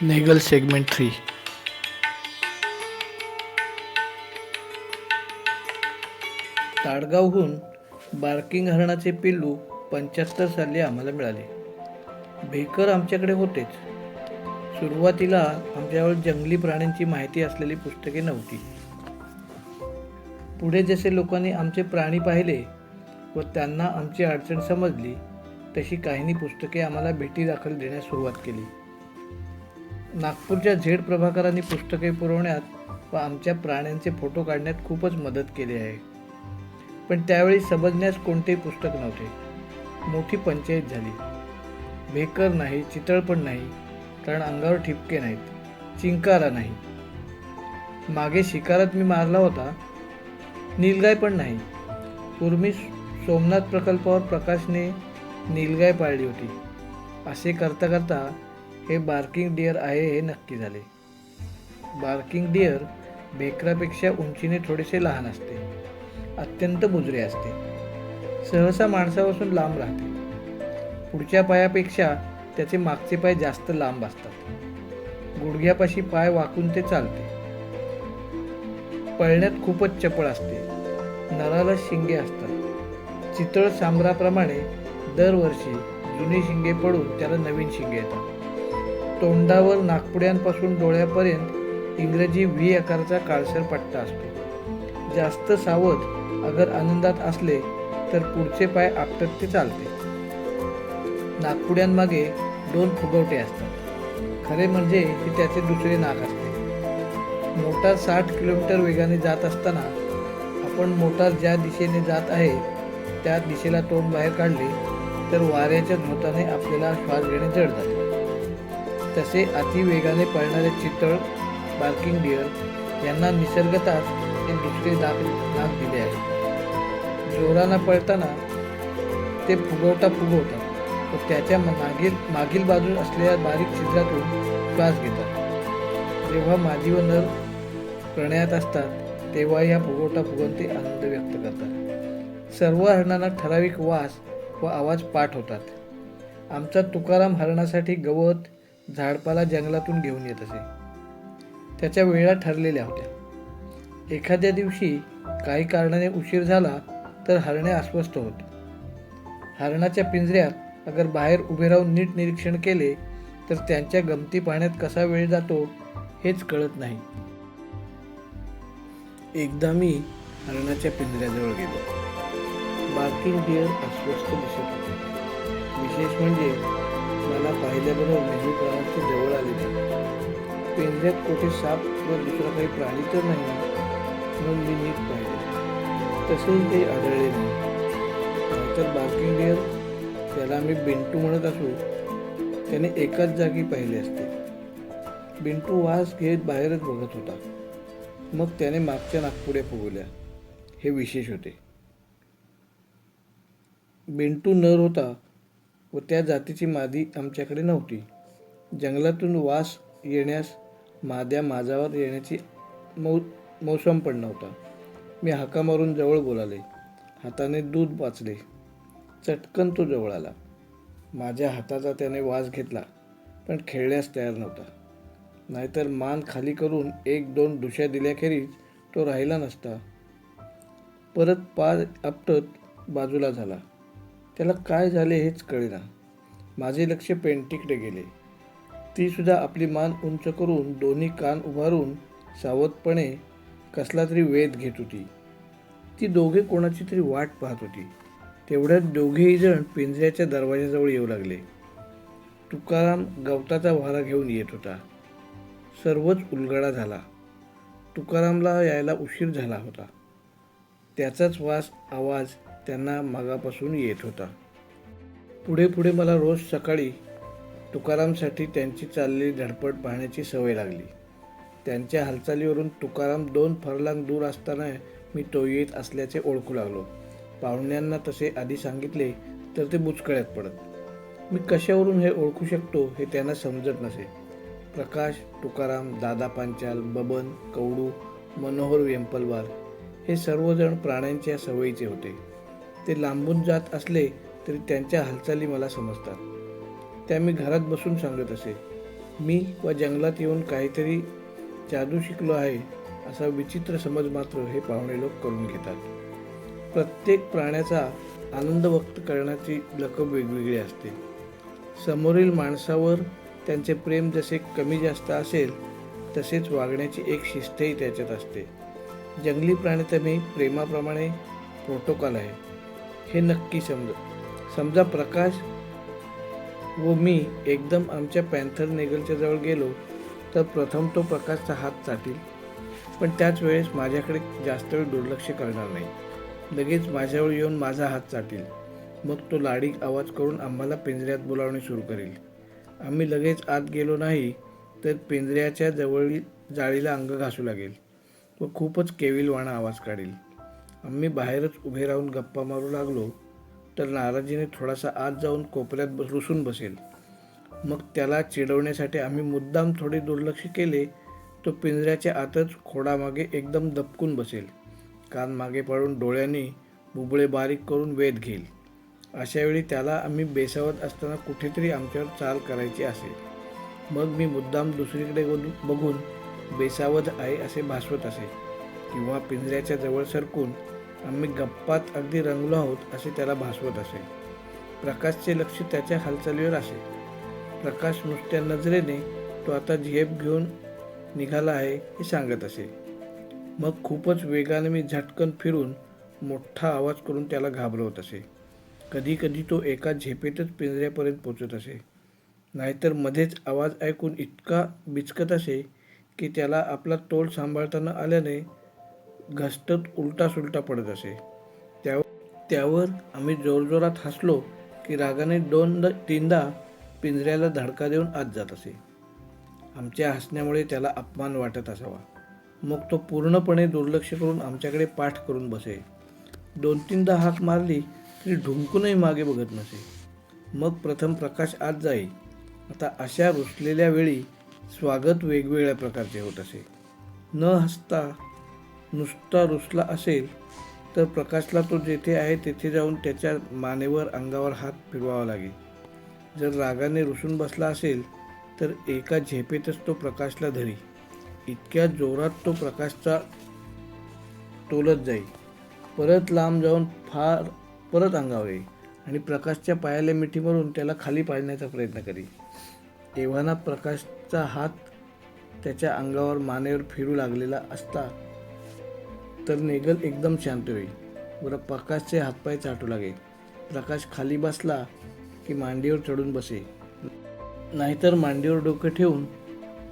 Naegele segment 3. ताडगावहून barking हरणाचे पिल्लू 75 साली आम्हाला मिळाले. भेकर आमच्याकडे होतेच. सुरुवातीला आमच्याजवळ जंगली प्राण्यांची माहिती असलेली पुस्तके नव्हती. पुढे जसे लोकांनी आमचे प्राणी पाहिले व त्यांना आमची अडचण समजली तशी काहींनी पुस्तके आम्हाला भेटीदाखल देण्यास सुरुवात केली. नागपूरच्या झेड प्रभाकरांनी पुस्तके पुरवण्यात व आमच्या प्राण्यांचे फोटो काढण्यात खूपच मदत केली आहे. पण त्यावेळी समजण्यास कोणतेही पुस्तक नव्हते. मोठी पंचायत झाली. भेकर नाही, चितळ पण नाही, कारण अंगावर ठिपके नाहीत, चिंकारा नाही. मागे शिकारात मी मारला होता. नीलगाय पण नाही. पूर्वी सोमनाथ प्रकल्पावर प्रकाशने नीलगाय पाळली होती. असे करता करता हे बार्किंग डिअर आहे हे नक्की झाले. बार्किंग डिअर भेकरापेक्षा उंचीने थोडेसे लहान असते. अत्यंत बुजरे असते. सहसा माणसापासून लांब राहते. पुढच्या पायापेक्षा त्याचे मागचे पाय जास्त लांब असतात. गुडघ्यापाशी पाय वाकून ते चालते. पळण्यात खूपच चपळ असते. नराला शिंगे असतात. चितळ सांबराप्रमाणे दरवर्षी जुनी शिंगे पडून त्याला नवीन शिंगे येतात. तोंडावर नाकपुड्यांपासून डोळ्यापर्यंत इंग्रजी व्ही आकाराचा काळसर पट्टा असतो. जास्त सावध अगर आनंदात असले तर पुढचे पाय आपटत ते चालते. नाकपुड्यांमागे 2 फुगवटे असतात. खरे म्हणजे हे त्याचे दुसरे नाक असते. मोटार 60 किलोमीटर वेगाने जात असताना आपण मोटार ज्या दिशेने जात आहे त्या दिशेला तोंड बाहेर काढले तर वाऱ्याच्या झोताने आपल्याला श्वास घेणे जड जाते. तसे अतिवेगाने पळणारे चितळ, बार्किंग डिअर यांना निसर्गतःच हे दुसरे नाक दिले आहे. जोरानं पळताना ते फुगवतात व त्याच्या मागील बाजूस असलेल्या बारीक छिद्रातून श्वास घेतात. जेव्हा मादी व नर प्रणयात असतात तेव्हा ह्या फुगवून ते आनंद व्यक्त करतात. सर्व हरणांना ठराविक वास व आवाज पाठ होतात. आमचा तुकाराम हरणासाठी गवत, झाडपाला जंगलातून घेऊन येत असे. त्याच्या वेळा ठरलेल्या होत्या. एखाद्या दिवशी काही कारणाने उशीर झाला तर हरणे अस्वस्थ होत. हरणाच्या पिंजऱ्यात अगर बाहेर उभे राहून नीट निरीक्षण केले तर त्यांच्या गमती पाहण्यात कसा वेळ जातो हेच कळत नाही. एकदा मी हरणाच्या पिंजऱ्याजवळ गेलो. बार्किंग डिअर अस्वस्थ दिसत होते. विशेष म्हणजे मला पाहिल्याबरोबर नेहमीप्रमाणे जवळ आले नाही. पिंजऱ्यात कुठे साप व दुसरा काही प्राणी तर नाही म्हणून मी नीट पाहिले. तसेही काही आढळले नाही. नाहीतर बार्किंग डिअर, त्याला आम्ही बिंटू म्हणत असू, त्याने एकाच जागी पाहिले असते. बिंटू वास घेत बाहेरच बघत होता. मग त्याने मागच्या नाकपुड्या फुगवल्या. हे विशेष होते. बिंटू नर होता व त्या जातीची मादी आमच्याकडे नव्हती. जंगलातून वास येण्यास माद्या माझावर येण्याची मौसम पण नव्हता. मी हाका मारून जवळ बोलावले. हाताने दूध पाचले. चटकन तो जवळ आला. माझ्या हाताचा त्याने वास घेतला पण खेळण्यास तयार नव्हता. नाहीतर मान खाली करून 1-2 ढुशा दिल्याखेरीज तो राहिला नसता. परत पाय आपटत बाजूला झाला. त्याला काय झाले हेच कळेना. माझे लक्ष पेंटीकडे गेले. ती सुद्धा आपली मान उंच करून दोन्ही कान उभारून सावधपणे कसला तरी वेध घेत होती. ती दोघे कोणाची तरी वाट पाहत होती. तेवढ्यात दोघेही जण पिंजऱ्याच्या दरवाजाजवळ येऊ लागले. तुकाराम गवताचा वारा घेऊन येत होता. सर्वच उलगडा झाला. तुकारामला यायला उशीर झाला होता. त्याचाच आवाज त्यांना मागापासून येत होता. पुढे मला रोज सकाळी तुकारामसाठी त्यांची चाललेली धडपड पाहण्याची सवय लागली. त्यांच्या हालचालीवरून तुकाराम 2 फर्लांग दूर असताना मी तो येत असल्याचे ओळखू लागलो. पाहुण्यांना तसे आधी सांगितले तर ते बुचकळ्यात पडत. मी कशावरून हे ओळखू शकतो हे त्यांना समजत नसे. प्रकाश, तुकाराम, दादा पांचाल, बबन, कवडू, मनोहर वेंपलवार हे सर्वजण प्राण्यांच्या सवयीचे होते. ते लांबून जात असले तरी त्यांच्या हालचाली मला समजतात. त्या मी घरात बसून सांगत असे. मी व जंगलात येऊन काहीतरी जादू शिकलो आहे असा विचित्र समज मात्र हे पाहुणे लोक करून घेतात. प्रत्येक प्राण्याचा आनंद व्यक्त करण्याची लकब वेगवेगळी असते. समोरील माणसावर त्यांचे प्रेम जसे कमी जास्त असेल तसेच वागण्याची एक शिस्तही त्याच्यात असते. जंगली प्राणीतही प्रेमाप्रमाणे प्रोटोकॉल आहे हे नक्की समजा प्रकाश व मी एकदम आमच्या पॅन्थर नेगलच्या जवळ गेलो तर प्रथम तो प्रकाशचा हात चाटील, पण त्याच वेळेस माझ्याकडे जास्त वेळ दुर्लक्ष करणार नाही. लगेच माझ्याजवळ येऊन माझा हात चाटील. मग तो लाडीक आवाज करून आम्हाला पिंजऱ्यात बोलावणे सुरू करेल. आम्ही लगेच आत गेलो नाही तर पिंजऱ्याच्या जवळील जाळीला अंग घासू लागेल व खूपच केविलवाणा आवाज काढेल. आम्ही बाहेरच उभे राहून गप्पा मारू लागलो तर नाराजीने थोडासा आत जाऊन कोपऱ्यात रुसून बसेल. मग त्याला चिडवण्यासाठी आम्ही मुद्दाम थोडे दुर्लक्ष केले तो पिंजऱ्याच्या आतच खोडामागे एकदम दबकून बसेल. कान मागे पाडून डोळ्यांनी बुबुळे बारीक करून वेध घेईल. अशावेळी त्याला आम्ही बेसावत असताना कुठेतरी आमच्यावर चाल करायची असेल. मग मी मुद्दाम दुसरीकडे बघून बेसावत आहे असे भासवत असे किंवा पिंजऱ्याच्या जवळ सरकून आम्ही गप्पात अगदी रंगलो आहोत असे त्याला भासवत असे. प्रकाशचे लक्ष त्याच्या हालचालीवर असे. प्रकाश नुसत्या नजरेने तो आता झेप घेऊन निघाला आहे हे सांगत असे. मग खूपच वेगाने मी झटकन फिरून मोठा आवाज करून त्याला घाबरवत असे. कधी कधी तो एका झेपेतच पिंजऱ्यापर्यंत पोचत असे, नाहीतर मध्येच आवाज ऐकून इतका बिचकत असे की त्याला आपला तोल सांभाळता न आल्याने घसटत उलटा सुलटा पडत असे. त्यावर आम्ही जोरजोरात हसलो की रागाने 2-3दा पिंजऱ्याला धडका देऊन आत जात असे. आमच्या हसण्यामुळे त्याला अपमान वाटत असावा. मग तो पूर्णपणे दुर्लक्ष करून आमच्याकडे पाठ करून बसे. 2-3दा हाक मारली तरी ढुंकूनही मागे बघत नसे. मग प्रथम प्रकाश आत जाई. आता अशा रुसलेल्या वेळी स्वागत वेगवेगळ्या प्रकारचे होत असे. न हसता नुसता रुसला असेल तर प्रकाशला तो जेथे आहे तेथे जाऊन त्याच्या मानेवर अंगावर हात फिरवावा लागे. जर रागाने रुसून बसला असेल तर एका झेपेतच तो प्रकाशला धरी. इतक्या जोरात तो प्रकाशचा तोलत जाई. परत लांब जाऊन परत अंगावर येई आणि प्रकाशच्या पायाला मिठी मारून त्याला खाली पाडण्याचा प्रयत्न करी. एव्हाना प्रकाशचा हात त्याच्या अंगावर मानेवर फिरू लागलेला असता तर नेगल एकदम शांत होई व प्रकाशचे हातपाय चाटू लागे. प्रकाश खाली बसला की मांडीवर चढून बसे, नाहीतर मांडीवर डोकं ठेवून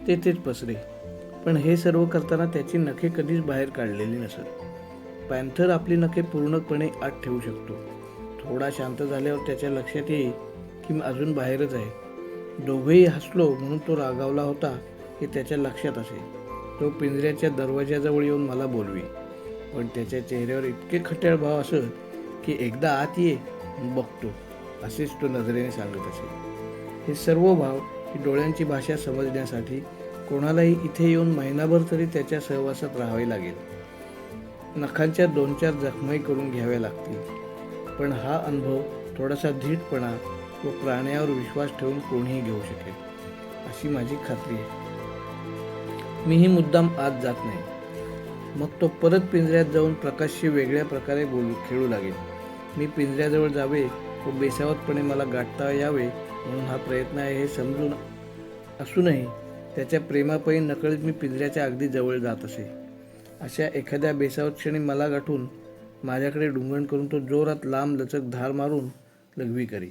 तेथेच पसरे. पण हे सर्व करताना त्याची नखे कधीच बाहेर काढलेली नसत. पॅन्थर आपली नखे पूर्णपणे आत ठेवू शकतो. थोडा शांत झाल्यावर त्याच्या लक्षात येईल की मी अजून बाहेरच आहे. दोघेही हसलो म्हणून तो रागावला होता हे त्याच्या लक्षात असे. तो पिंजऱ्याच्या दरवाजाजवळ येऊन मला बोलवी, पण त्याच्या चेहऱ्यावर इतके खट्याळ भाव असत की एकदा आत ये बघतो असेच तो नजरेने सांगत असे. हे सर्व भाव ही डोळ्यांची भाषा समजण्यासाठी कोणालाही इथे येऊन महिनाभर तरी त्याच्या सहवासात राहावे लागेल. नखांच्या 2-4 जखमाही करून घ्याव्या लागतील. पण हा अनुभव थोडासा धीटपणा व प्राण्यावर विश्वास ठेवून कोणीही घेऊ शकेल अशी माझी खात्री आहे. मीही मुद्दाम आत जात नाही. मग तो परत पिंजऱ्यात जाऊन प्रकाशशी वेगळ्या प्रकारे खेळू लागेल. मी पिंजऱ्याजवळ जावे व बेसावतपणे मला गाठता यावे म्हणून हा प्रयत्न आहे हे समजून असूनही त्याच्या प्रेमापायी नकळत मी पिंजऱ्याच्या अगदी जवळ जात असे. अशा एखाद्या बेसावत क्षणी मला गाठून माझ्याकडे डुंगण करून तो जोरात लांब लचक धार मारून लघवी करी.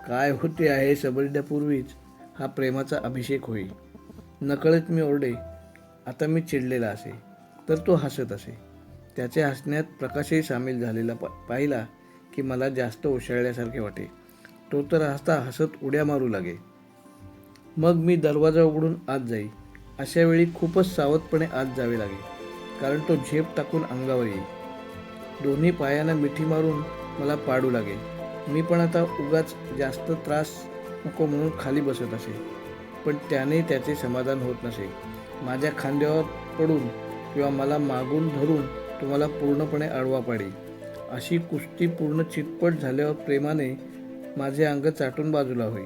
काय होते आहे समजण्यापूर्वीच हा प्रेमाचा अभिषेक होई. नकळत मी ओरडे. आता मी चिडलेला असे तर तो हसत असे. त्याच्या हसण्यात प्रकाशही सामील झालेला पाहिला की मला जास्त ओशाळल्यासारखे वाटे. तो तर हसत उड्या मारू लागे. मग मी दरवाजा उघडून आत जाई. अशा वेळी खूपच सावधपणे आत जावे लागे, कारण तो झेप टाकून अंगावर येईल. दोन्ही पायांना मिठी मारून मला पाडू लागे. मी पण आता उगाच जास्त त्रास नको म्हणून खाली बसत असे, पण त्याने त्याचे समाधान होत नसे. माझ्या खांद्यावर पडून किंवा मला मागून धरून तुम्हाला पूर्णपणे आडवा पाडी. अशी कुस्ती पूर्ण चितपट झाल्यावर प्रेमाने माझे अंग चाटून बाजूला होई.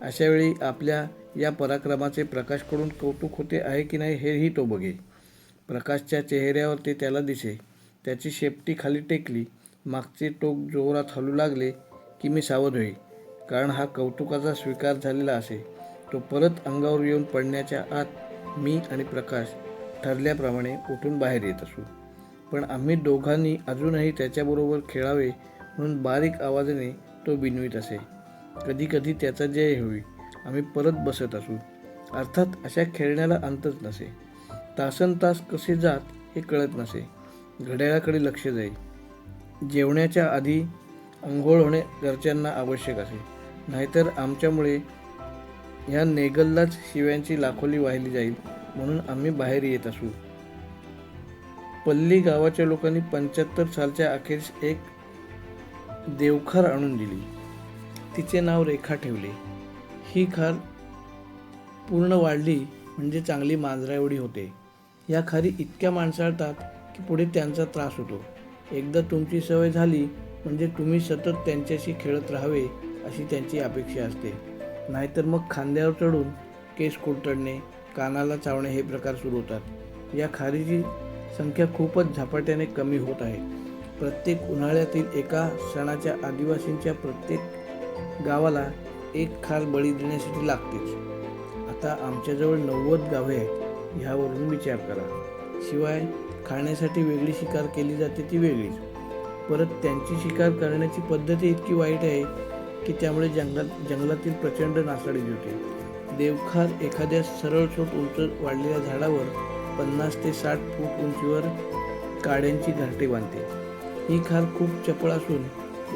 अशावेळी आपल्या या पराक्रमाचे प्रकाशकडून कौतुक होते आहे की नाही हेही तो बघे. प्रकाशच्या चेहऱ्यावर ते त्याला दिसे. त्याची शेपटी खाली टेकली, मागचे टोक जोरात हलू लागले की मी सावध होई, कारण हा कौतुकाचा स्वीकार झालेला असे. तो परत अंगावर येऊन पडण्याच्या आत मी आणि प्रकाश ठरल्याप्रमाणे उठून बाहेर येत असू. पण आम्ही दोघांनी अजूनही त्याच्याबरोबर खेळावे म्हणून बारीक आवाजाने तो बिनवीत असे. कधी कधी त्याचा जय होई. आम्ही परत बसत असू. अर्थात अशा खेळण्याला अंतच नसे. तासनतास कसे जात हे कळत नसे. घड्याळाकडे लक्ष जाई. जेवण्याच्या आधी अंघोळ होणे घरच्यांना आवश्यक असे, नाहीतर आमच्यामुळे ह्या नेगललाच शिव्यांची लाखोली वाहिली जाईल म्हणून आम्ही बाहेर येत असू. पल्ली गावाच्या लोकांनी 75 सालच्या अखेरीस एक देवखार आणून दिली. तिचे नाव रेखा ठेवले. ही खार पूर्ण वाढली म्हणजे चांगली मांजरा एवढी होते. या खारी इतक्या माणसाळतात की पुढे त्यांचा त्रास होतो. एकदा तुमची सवय झाली म्हणजे तुम्ही सतत त्यांच्याशी खेळत राहावे अशी त्यांची अपेक्षा असते. नाहीतर मग खांद्यावर चढून केस कुरतडणे, कानाला चावणे हे प्रकार सुरू होतात. या खारीची संख्या खूपच झपाट्याने कमी होत आहे. प्रत्येक उन्हाळ्यातील एका सणाच्या आदिवासींच्या प्रत्येक गावाला एक खार बळी देण्यासाठी लागतेच. आता आमच्याजवळ 90 गावे आहेत. ह्यावरून विचार करा. शिवाय खाण्यासाठी वेगळी शिकार केली जाते ती वेगळीच. परत त्यांची शिकार करण्याची पद्धती इतकी वाईट आहे की त्यामुळे जंगलातील प्रचंड नासाडी होते. देवखार एखाद्या सरळसोट उंच वाढलेल्या झाडावर 50 ते 60 फूट उंचीवर काड्यांची घरटे बांधते. ही खार खूप चपळ असून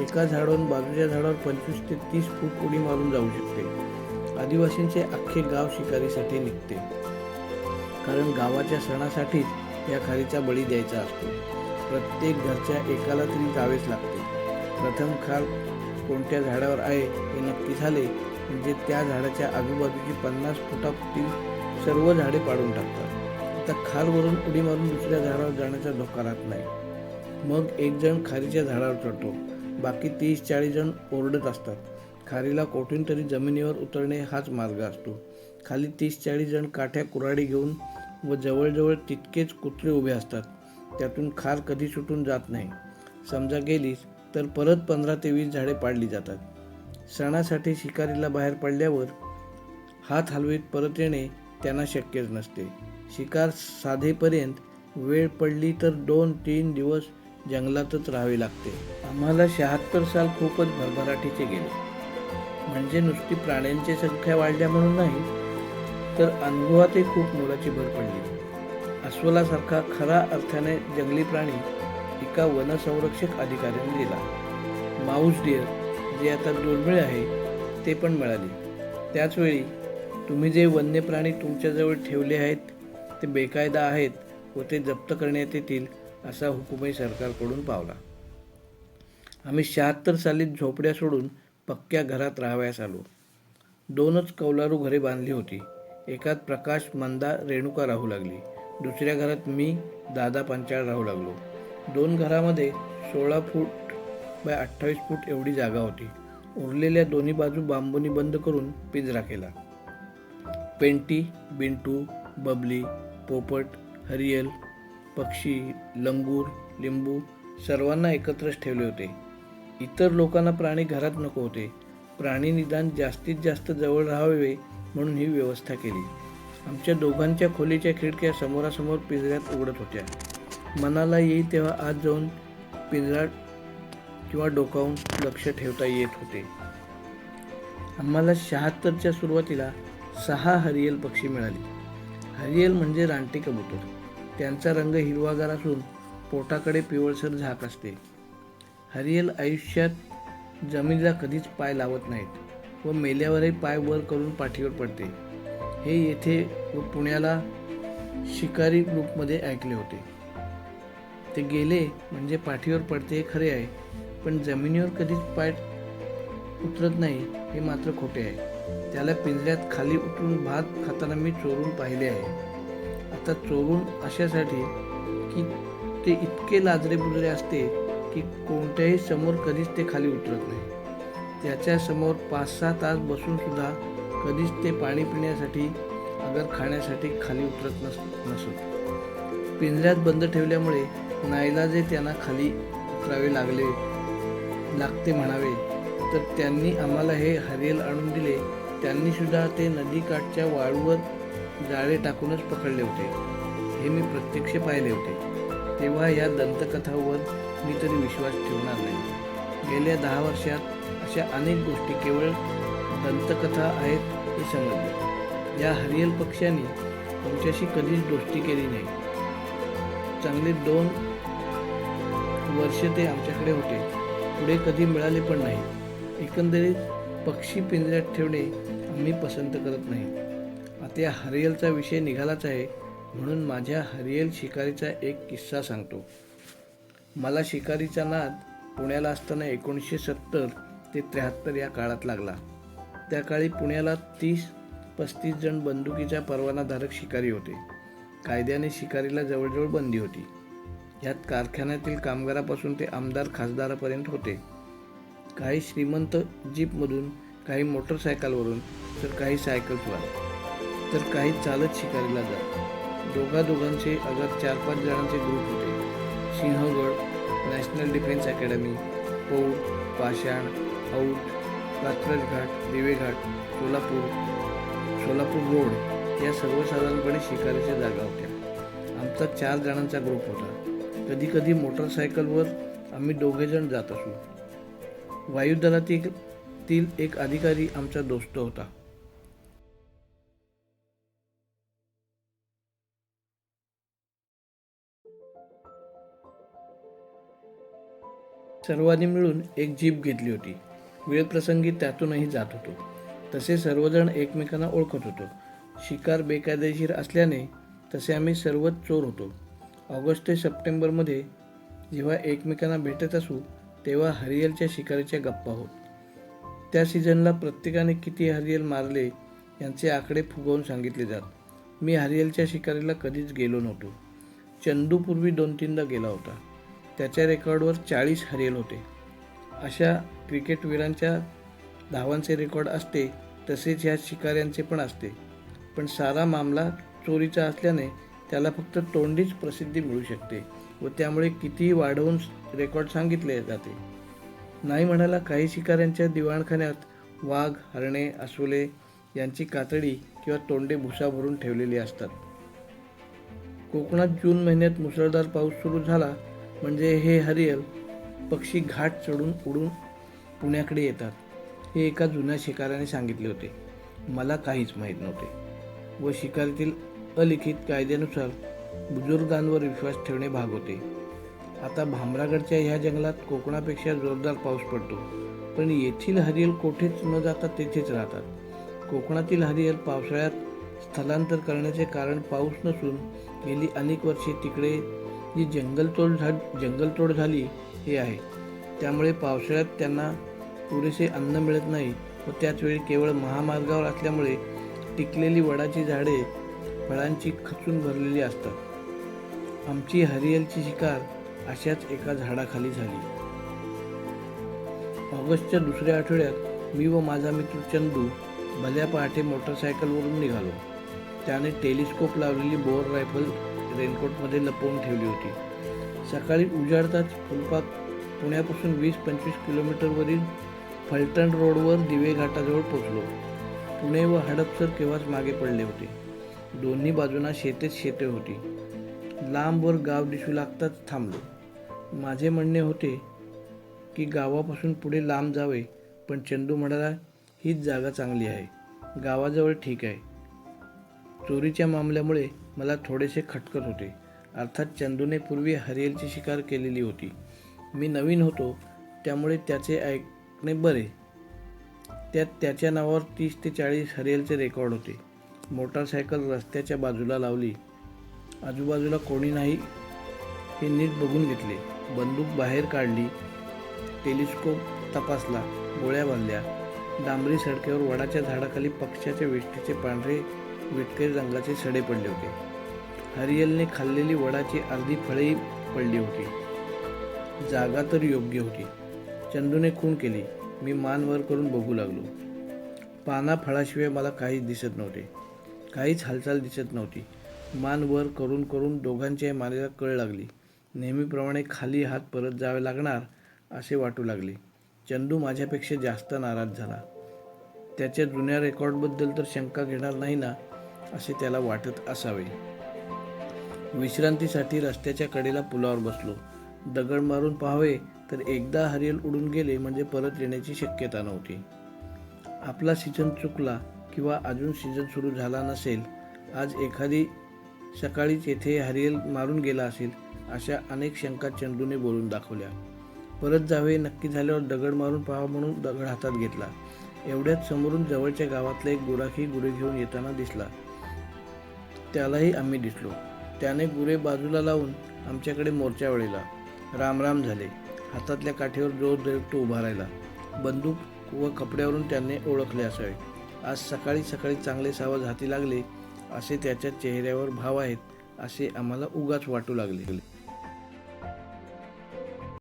एका झाडावरून बाजूच्या झाडावर 25 ते 30 फूट उडी मारून जाऊ शकते. आदिवासींचे अख्खे गाव शिकारीसाठी निघते, कारण गावाच्या सणासाठीच या खारीचा बळी द्यायचा असतो. प्रत्येक घरच्या एकाला तरी जावेच लागते. प्रथम खार कोणत्या झाडावर आहे हे नक्की झाले म्हणजे त्या झाडाच्या आजूबाजूची 50 फुटातील सर्व झाडे पाडून टाकतात. आता खारवरून उडी मारून दुसऱ्या झाडावर जाण्याचा धोका राहत नाही. मग एक जण खारीच्या झाडावर चढतो. बाकी 30-40 जण ओरडत असतात. खारीला कोठून तरी जमिनीवर उतरणे हाच मार्ग असतो. खाली 30-40 जण काठ्या कुऱ्हाडी घेऊन व जवळजवळ तितकेच कुत्रे उभे असतात. त्यातून खार कधी सुटून जात नाही. समजा गेलीच तर परत 15 ते 20 झाडे पाडली जातात. सणासाठी शिकारीला बाहेर पडल्यावर हात हलवीत परत येणे त्यांना शक्यच नसते. शिकार साधेपर्यंत वेळ पडली तर 2-3 दिवस जंगलातच राहावे लागते. आम्हाला 76 साल खूपच भरभराटीचे गेले. म्हणजे नुसती प्राण्यांची संख्या वाढल्या म्हणून नाही, तर अनुभवातही खूप मोलाची भर पडली. अस्वलासारखा खऱ्या अर्थाने जंगली प्राणी एका वनसंरक्षक अधिकाऱ्याने दिला. माऊस डिअर, जे आता दुर्मिळ आहे, ते पण मिळाले. त्याचवेळी तुम्ही जे वन्य प्राणी तुमच्याजवळ ठेवले आहेत ते बेकायदा आहेत व ते जप्त करण्यात येतील असा हुकूमही सरकारकडून पावला. आम्ही 76 साली झोपड्या सोडून पक्क्या घरात राहावयास आलो. 2च कौलारू घरे बांधली होती. एकात प्रकाश, मंदा, रेणुका राहू लागली. दुसऱ्या घरात मी, दादा पंचाळ राहू लागलो. 2 घरामध्ये 16 फूट बाय 28 फूट एवढी जागा होती. उरलेल्या दोन्ही बाजू बांबूनी बंद करून पिंजरा केला. पेंटी, बिंटू, बबली, पोपट, हरियल, पक्षी, लंगूर, लिंबू सर्वांना एकत्रच ठेवले होते. इतर लोकांना प्राणी घरात नको होते. प्राणी निदान जास्तीत जास्त जवळ राहावे म्हणून ही व्यवस्था केली. आमच्या दोघांच्या खोलीच्या खिडक्या समोरासमोर पिंजऱ्यात उघडत होत्या. मनाला येईल तेव्हा आत जाऊन पिंजरा किंवा डोकावून लक्ष ठेवता येत होते. आम्हाला 76च्या सुरुवातीला 6 हरियल पक्षी मिळाली. हरियल म्हणजे रानटी कबूतर. त्यांचा रंग हिरवागार असून पोटाकडे पिवळसर झाक असते. हरियल आयुष्यात जमिनीला कधीच पाय लावत नाहीत व मेल्यावरही पाय वर करून पाठीवर पडते. हे येथे व पुण्याला शिकारी ग्रुपमध्ये ऐकले होते. ते गेले म्हणजे पाठीवर पडते हे खरे आहे, पण जमिनीवर कधीच पाय उतरत नाही हे मात्र खोटे आहे. त्याला पिंजऱ्यात खाली उतरून भात खाताना मी चोरून पाहिले आहे. आता चोरून अशासाठी की ते इतके लाजरे बुजरे असते की कोणत्याही समोर कधीच ते खाली उतरत नाही. त्याच्या समोर 5-6 तास बसून सुद्धा कधीच ते पाणी पिण्यासाठी अगर खाण्यासाठी खाली उतरत नसत. पिंजऱ्यात बंद ठेवल्यामुळे नाईलाजे त्यांना खाली उतरावे लागते म्हणावे तर त्यांनी आम्हाला हे हरियल आणून दिले. त्यांनी सुद्धा ते नदीकाठच्या वाळूवर जाळे टाकूनच पकडले होते. हे मी प्रत्यक्ष पाहिले होते. तेव्हा या दंतकथांवर मी तरी विश्वास ठेवणार नाही. गेल्या 10 वर्षात अशा अनेक गोष्टी केवळ दंतकथा आहेत हे समजले. या हरियल पक्ष्यांनी आमच्याशी कधीच दोस्ती केली नाही. चांगले 2 वर्ष ते आमच्याकडे होते. पुढे कधी मिळाले पण नाही. एकंदरीत पक्षी पिंजऱ्यात ठेवणे आम्ही पसंत करत नाही. आता या हरियलचा विषय निघालाच आहे म्हणून माझ्या हरियल शिकारीचा एक किस्सा सांगतो. मला शिकारीचा नाद पुण्याला असताना 1970 ते 73 या काळात लागला. त्या काळी पुण्याला 30-35 जण बंदुकीचा परवानाधारक शिकारी होते. कायद्याने शिकारीला जवळजवळ बंदी होती. यात कारखान्यातील कामगारापासून ते आमदार खासदारापर्यंत होते. काही श्रीमंत जीपमधून, काही मोटरसायकलवरून, तर काही सायकल्सवर, तर काही चालत शिकारीला जात. दोघांचे अगर 4-5 जणांचे ग्रुप होते. Sinhagad, national defence academy, Paud, Pashan, Aut, Katraj ghat, दिवेघाट, सोलापूर रोड या सर्वसाधारणपणे शिकारीच्या जागा होत्या. आमचा 4 जणांचा ग्रुप होता. कधी मोटरसायकलवर आम्ही 2 जण जात असू. वायुदलातील एक अधिकारी आमचा दोस्त होता. सर्वांनी मिळून एक जीप घेतली होती. वेळप्रसंगी त्यातूनही जात होतो. तसे सर्वजण एकमेकांना ओळखत होतो. शिकार बेकायदेशीर असल्याने तसे आम्ही सर्वच चोर होतो. ऑगस्ट ते सप्टेंबरमध्ये जेव्हा एकमेकांना भेटत असू तेव्हा हरियलच्या शिकारीच्या गप्पा होत. त्या सीझनला प्रत्येकाने किती हरियल मारले यांचे आकडे फुगवून सांगितले जात. मी हरियलच्या शिकारीला कधीच गेलो नव्हतो. चंदू पूर्वी 2-3दा गेला होता. त्याच्या रेकॉर्डवर 40 हरियल होते. अशा क्रिकेटवीरांच्या धावांचे रेकॉर्ड असते तसेच ह्या शिकाऱ्यांचे पण असते. पण सारा मामला चोरीचा असल्याने त्याला फक्त तोंडीच प्रसिद्धी मिळू शकते व त्यामुळे कितीही वाढवून रेकॉर्ड सांगितले जाते. नाही म्हणायला काही शिकाऱ्यांच्या दिवाणखान्यात वाघ, हरणे, अस्वले यांची कातडी किंवा तोंडे भुसा भरून ठेवलेली असतात. कोकणात जून महिन्यात मुसळधार पाऊस सुरू झाला म्हणजे हे हरियल पक्षी घाट चढून उडून पुण्याकडे येतात. हे एका जुन्या शिकाऱ्याने सांगितले होते. मला काहीच माहीत नव्हते व शिकारीतील अलिखित कायद्यानुसार बुजुर्गांवर विश्वास ठेवणे भाग होते. आता भामरागडच्या ह्या जंगलात कोकणापेक्षा जोरदार पाऊस पडतो, पण येथील हरियल कोठेच न जाता तेथेच राहतात. कोकणातील हरियल पावसाळ्यात स्थलांतर करण्याचे कारण पाऊस नसून गेली अनेक वर्षे तिकडे जी जंगलतोड झाली हे आहे. त्यामुळे पावसाळ्यात त्यांना पुरेसे अन्न मिळत नाही व त्याचवेळी केवळ महामार्गावर असल्यामुळे टिकलेली वडाची झाडे फळांची खचून भरलेली असतात. आमची हरियलची शिकार अशाच एका झाडाखाली झाली. ऑगस्टच्या दुसऱ्या आठवड्यात मी व माझा मित्र चंदू भल्या पहाटे मोटरसायकलवरून निघालो. त्याने टेलिस्कोप लावलेली बोअर रायफल रेनकोटमध्ये लपवून ठेवली होती. सकाळी उजाडताच फुलपाक पुण्यापासून 20-25 किलोमीटरवरील फलटण रोडवर दिवे घाटाजवळ पोचलो. पुणे व हडपसर केव्हाच मागे पडले होते. दोन्ही बाजूंना शेतेच शेते होती. लांबवर गाव दिसू लागताच थांबलो. माझे म्हणणे होते की गावापासून पुढे लांब जावे, पण चंदू म्हणाला हीच जागा चांगली आहे, गावाजवळ ठीक आहे. चोरीच्या मामल्यामुळे मला थोडेसे खटकत होते. अर्थात चंदूने पूर्वी हरियलची शिकार केलेली होती. मी नवीन होतो त्यामुळे त्याचे ऐकणे बरे. त्यात त्याच्या नावावर 30 ते 40 हरियलचे रेकॉर्ड होते. मोटारसायकल रस्त्याच्या बाजूला लावली. आजूबाजूला कोणी नाही हे नीट बघून घेतले. बंदूक बाहेर काढली. टेलिस्कोप तपासला. गोळ्या भरल्या. डांबरी सडकेवर वडाच्या झाडाखाली पक्ष्याच्या वेष्टीचे पांढरे विटकरी रंगाचे सडे पडले होते. हरियलने खाल्लेली वडाची अर्धी फळेही पडली होती. जागा तर योग्य होती. चंदूने खून केली. मी मान वर करून बघू लागलो. पाना फळाशिवाय मला काहीच दिसत नव्हते. काहीच हालचाल दिसत नव्हती. मान वर करून करून दोघांच्याही मानेला कळ लागली. नेहमीप्रमाणे खाली हात परत जावे लागणार असे वाटू लागले. चंदू माझ्यापेक्षा जास्त नाराज झाला. त्याच्या जुन्या रेकॉर्डबद्दल तर शंका घेणार नाही ना असे त्याला वाटत असावे. विश्रांतीसाठी रस्त्याच्या कडेला पुलावर बसलो. दगड मारून पाहावे तर एकदा हरियल उडून गेले म्हणजे परत येण्याची शक्यता नव्हती. आपला सीझन चुकला किंवा अजून सीझन सुरू झाला नसेल, आज एखादी सकाळीच येथे हरियल मारून गेला असेल, अशा अनेक शंका चंदूने बोलून दाखवल्या. परत जावे नक्की झाल्यावर दगड मारून पाहावा म्हणून दगड हातात घेतला. एवढ्यात समोरून जवळच्या गावातला एक गुराखी गुरे घेऊन येताना दिसला. त्यालाही आम्ही दिसलो. त्याने गुरे बाजूला लावून आमच्याकडे मोर्चा वळला. रामराम झाले. हातातल्या काठीवर जोर देत तो उभा राहिला. बंदूक व कपड्यावरून त्याने ओळखले असावे. आज सकाळी सकाळी चांगले सावध हाती लागले असे त्याच्या चेहऱ्यावर भाव आहेत असे आम्हाला उगाच वाटू लागले.